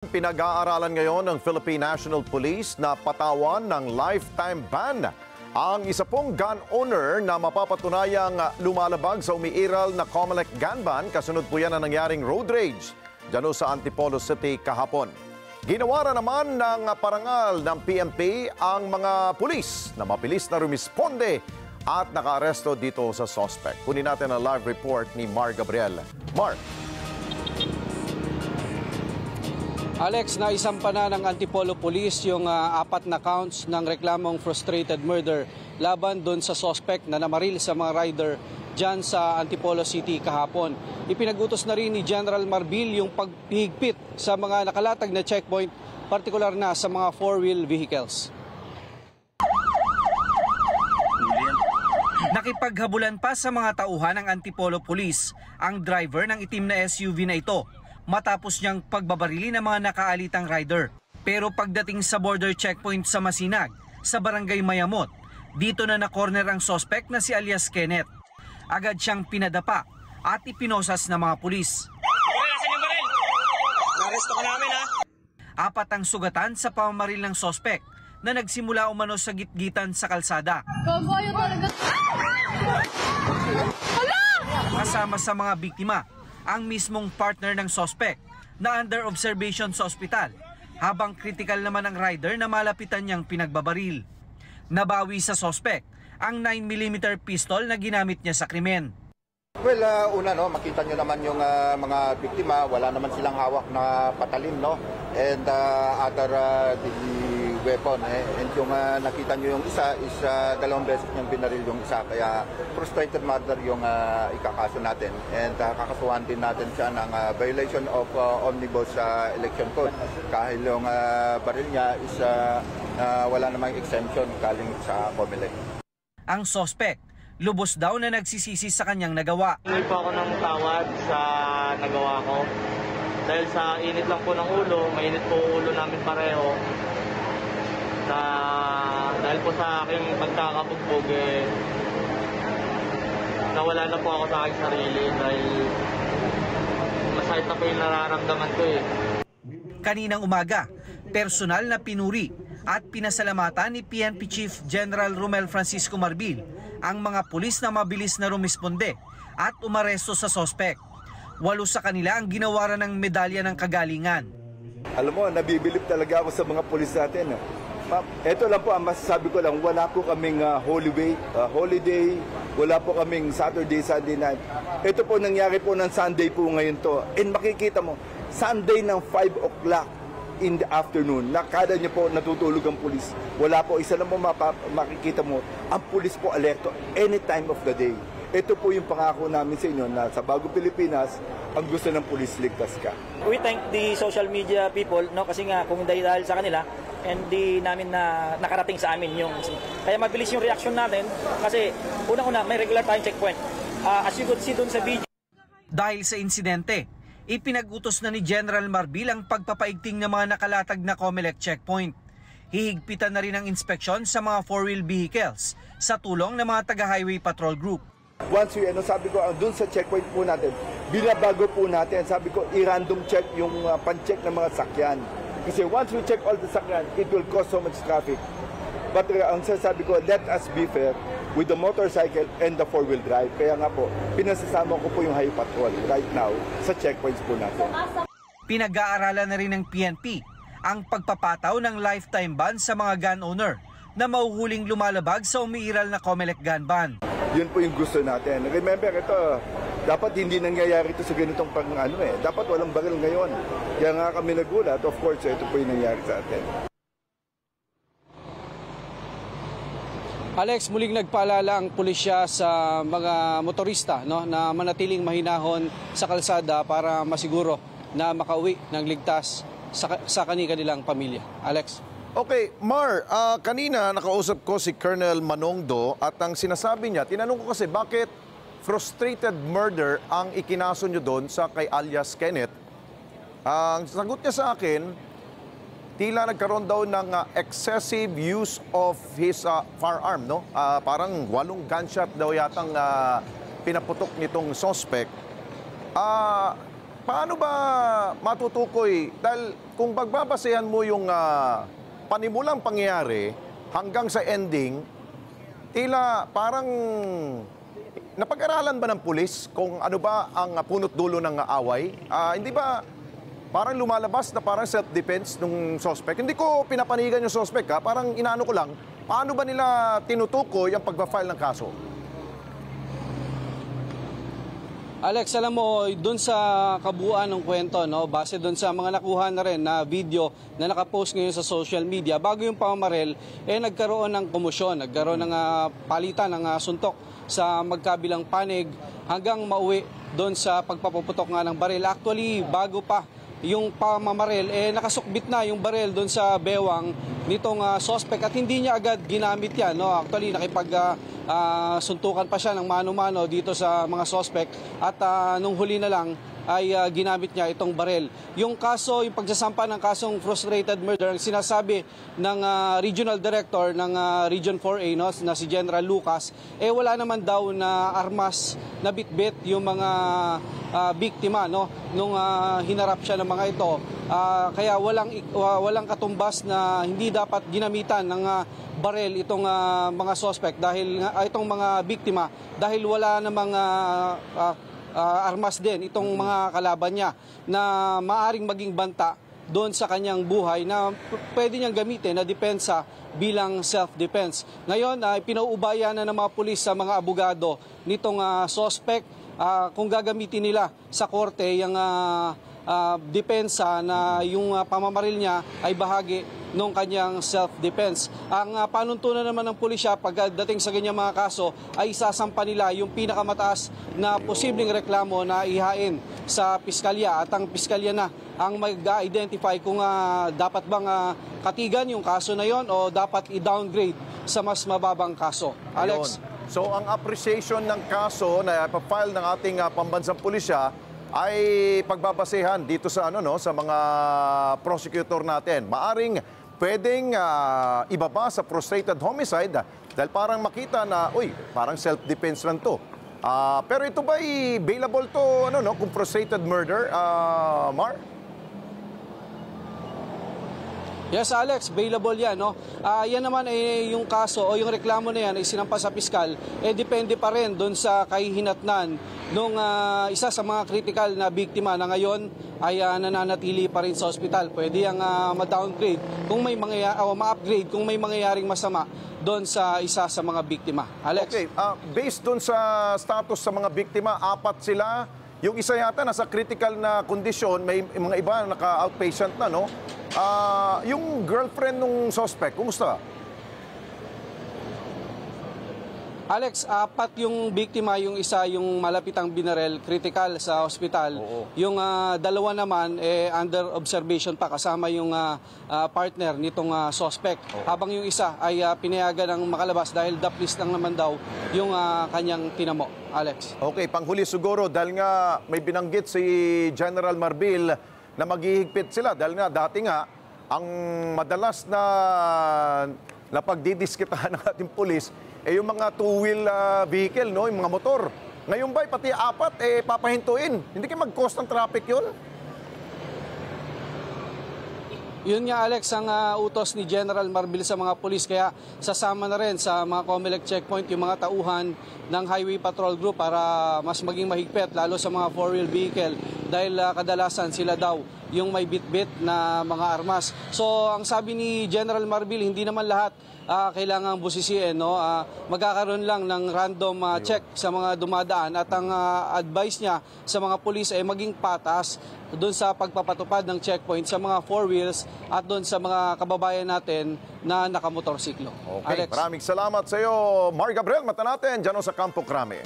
Pinag-aaralan ngayon ng Philippine National Police na patawan ng lifetime ban ang isa pong gun owner na mapapatunayang lumalabag sa umiiral na COMELEC gun ban. Kasunod po yan ang nangyaring road rage dyan sa Antipolo City kahapon. Ginawaran naman ng parangal ng PNP ang mga pulis na mabilis na rumisponde at nakaaresto dito sa suspect. Kunin natin ang live report ni Mar Gabriel. Mar. Alex, naisampa na ng Antipolo Police yung 4 na counts ng reklamong frustrated murder laban doon sa suspect na namaril sa mga rider dyan sa Antipolo City kahapon. Ipinagutos na rin ni General Marbil yung paghigpit sa mga nakalatag na checkpoint, partikular na sa mga four-wheel vehicles. Nakipaghabulan pa sa mga tauhan ng Antipolo Police ang driver ng itim na SUV na ito matapos niyang pagbabarili ng mga nakaalitang rider. Pero pagdating sa border checkpoint sa Masinag, sa barangay Mayamot, dito na na-corner ang suspect na si alias Kenneth. Agad siyang pinadapa at ipinosas ng mga pulis. Naresto ka namin, ha? 4 ang sugatan sa pamamaril ng suspect na nagsimula umano sa gitgitan sa kalsada. Kasama sa mga biktima ang mismong partner ng suspect na under observation sa ospital, habang critical naman ang rider na malapitan niyang pinagbabaril. Nabawi sa suspect ang 9mm pistol na ginamit niya sa krimen. Well, una makita nyo naman yung mga biktima, wala naman silang hawak na patalim, and other deadly weapon. And yung nakita nyo yung isa is 2 beses niyang binaril yung isa, kaya frustrated murder yung ikakaso natin. And kakasuhan din natin siya ng violation of Omnibus Election Code. Kahit yung baril niya is wala namang exemption galing sa COMELEC. Ang suspect lubos daw na nagsisisi sa kanyang nagawa. Hindi po ako ng tawad sa nagawa ko. Dahil sa init lang po ng ulo, mainit po ulo namin pareho. Dahil po sa aking pagkakabugbog, nawala na po ako sa aking sarili dahil masakit na po yung nararamdaman ko . Kaninang umaga, personal na pinuri at pinasalamatan ni PNP Chief General Romel Francisco Marbil ang mga pulis na mabilis na rumisponde at umaresto sa suspect. 8 sa kanila ang ginawaran ng medalya ng kagalingan. Alam mo, nabibilip talaga ako sa mga pulis natin. Ito lang po ang masasabi ko lang, wala po kaming holiday, wala po kaming Saturday, Sunday night. Ito po nangyari po ng Sunday po ngayon to. And makikita mo, Sunday ng 5 o'clock in the afternoon, nakada niyo po natutulog ang pulis. Wala po, isa lang po makikita mo, ang pulis po alerto any time of the day. Ito po yung pangako namin sa inyo na sa Bagong Pilipinas, ang gusto ng pulis, ligtas ka. We thank the social media people, kasi nga kung dahil sa kanila, and di namin na nakarating sa amin yung, kaya mabilis yung reaction natin kasi unang-una may regular tayong checkpoint. As you could see doon sa video. Dahil sa insidente, ipinagutos na ni General Marbil ang pagpapaigting ng mga nakalatag na COMELEC checkpoint. Hihigpitan na rin ang inspeksyon sa mga four-wheel vehicles sa tulong ng mga taga-highway patrol group. Once we, sabi ko, doon sa checkpoint po natin, binabago po natin, sabi ko, i-random check yung pan-check ng mga sakyan. Kasi once we check all the sakyan, it will cause so much traffic. But ang sabi ko, let us be fair with the motorcycle and the four-wheel drive. Kaya nga po, pinasasama ko po yung highway patrol right now sa checkpoints po natin. Pinag-aaralan na rin ng PNP ang pagpapataw ng lifetime ban sa mga gun owner na mauhuling lumalabag sa umiiral na COMELEC gun ban. Yun po yung gusto natin. Remember, ito, dapat hindi nangyayari ito sa ganitong dapat walang baril ngayon. Kaya nga kami nagulat, of course, ito po yung nangyayari sa atin. Alex, muling nagpaalala ang pulisya sa mga motorista na manatiling mahinahon sa kalsada para masiguro na makauwi ng ligtas sa kanilang pamilya. Alex? Okay, Mar, kanina nakausap ko si Colonel Manongdo at ang sinasabi niya, tinanong ko kasi bakit frustrated murder ang ikinaso niyo doon sa kay alias Kenneth. Ang sagot niya sa akin, tila nagkaroon daw ng excessive use of his firearm, parang 8 gunshot daw yatang pinaputok nitong suspect. paano ba matutukoy? Dahil kung pagbabasehan mo yung panimulang pangyayari hanggang sa ending, tila parang napag-aralan ba ng pulis kung ano ba ang punot dulo ng away? Hindi ba parang lumalabas na parang self-defense ng suspect? Hindi ko pinapanigan yung suspect, parang inaano ko lang, paano ba nila tinutukoy ang pagpa-file ng kaso? Alex, alam mo, dun sa kabuuan ng kwento, no, base dun sa mga nakuha na rin na video na nakapost ngayon sa social media, bago yung pamamaril, nagkaroon ng komosyon, nagkaroon ng palitan ng suntok sa magkabilang panig hanggang mauwi dun sa pagpapuputok nga ng baril. Actually, bago pa yung pamamaril, nakasukbit na yung baril doon sa bewang nitong suspect at hindi niya agad ginamit yan. No? Actually, suntukan pa siya ng mano-mano dito sa mga suspect at nung huli na lang ay ginamit niya itong baril. Yung kaso, yung pagsasampa ng kasong frustrated murder, ang sinasabi ng regional director ng Region 4A, no, na si General Lucas, wala naman daw na armas na bitbit yung mga biktima, no, nung hinarap siya ng mga ito. Kaya walang katumbas na hindi dapat ginamitan ng baril itong mga suspect dahil itong mga biktima dahil wala namang armas din itong mga kalaban niya na maaring maging banta doon sa kanyang buhay na pwede niyang gamitin na depensa bilang self-defense. Ngayon, pinauubaya na ng mga pulis sa mga abogado nitong suspect kung gagamitin nila sa korte yung depensa na yung pamamaril niya ay bahagi ng kanyang self-defense. Ang panuntunan naman ng pulisya pagdating sa ganyang mga kaso ay isasampa nila yung pinakamataas na posibleng reklamo na ihain sa piskalya at ang piskalya na ang mag-identify kung dapat bang katigan yung kaso na yon o dapat i-downgrade sa mas mababang kaso. Alex? Ayun. So ang appreciation ng kaso na ipapile ng ating pambansang pulisya ay pagbabasehan dito sa sa mga prosecutor natin. Maaring pwedeng ibaba sa frustrated homicide dahil parang makita na parang self-defense lang to. Pero ito ba bailable to kung frustrated murder, Mar? Yes, Alex, bailable yan. No? Yan naman yung kaso o yung reklamo na yan ay sinampa sa piskal. Depende pa rin doon sa kahihinatnan nung isa sa mga critical na biktima na ngayon ay nananatili pa rin sa ospital. Pwede yung ma-downgrade kung may ma-upgrade kung may mangyayaring masama doon sa isa sa mga biktima. Alex? Okay, based doon sa status sa mga biktima, 4 sila. Yung isa yata nasa critical na kondisyon, may mga iba naka-outpatient na, no? Yung girlfriend nung suspect, kumusta? Alex, 4 yung biktima, yung isa yung malapitang binarel, critical sa ospital. Yung 2 naman under observation pa kasama yung partner nitong suspect. Habang yung isa ay pinayagan ng makalabas dahil daplis lang naman daw yung kanyang tinamo. Alex. Okay, panghuli siguro dahil nga may binanggit si General Marbil na maghihigpit sila dahil nga dati nga ang madalas na pagdidiskitahan ng ating pulis yung mga two-wheel vehicle, no, yung mga motor. Ngayon ba pati 4 papahintuin? Hindi kayo mag-cause ng traffic yun? Yun nga, Alex, ang utos ni General Marbil sa mga pulis. Kaya sasama na rin sa mga COMELEC checkpoint yung mga tauhan ng Highway Patrol Group para mas maging mahigpit, lalo sa mga four-wheel vehicle. Dahil kadalasan sila daw yung may bit-bit na mga armas. So, ang sabi ni General Marbil, hindi naman lahat kailangang busisiin. No? Magkakaroon lang ng random check sa mga dumadaan at ang advice niya sa mga pulis ay maging patas doon sa pagpapatupad ng checkpoint sa mga four wheels at doon sa mga kababayan natin na nakamotorsiklo. Okay, Alex. maraming salamat sa iyo, Mar Gabriel. Mata natin dyan sa Campo Crame.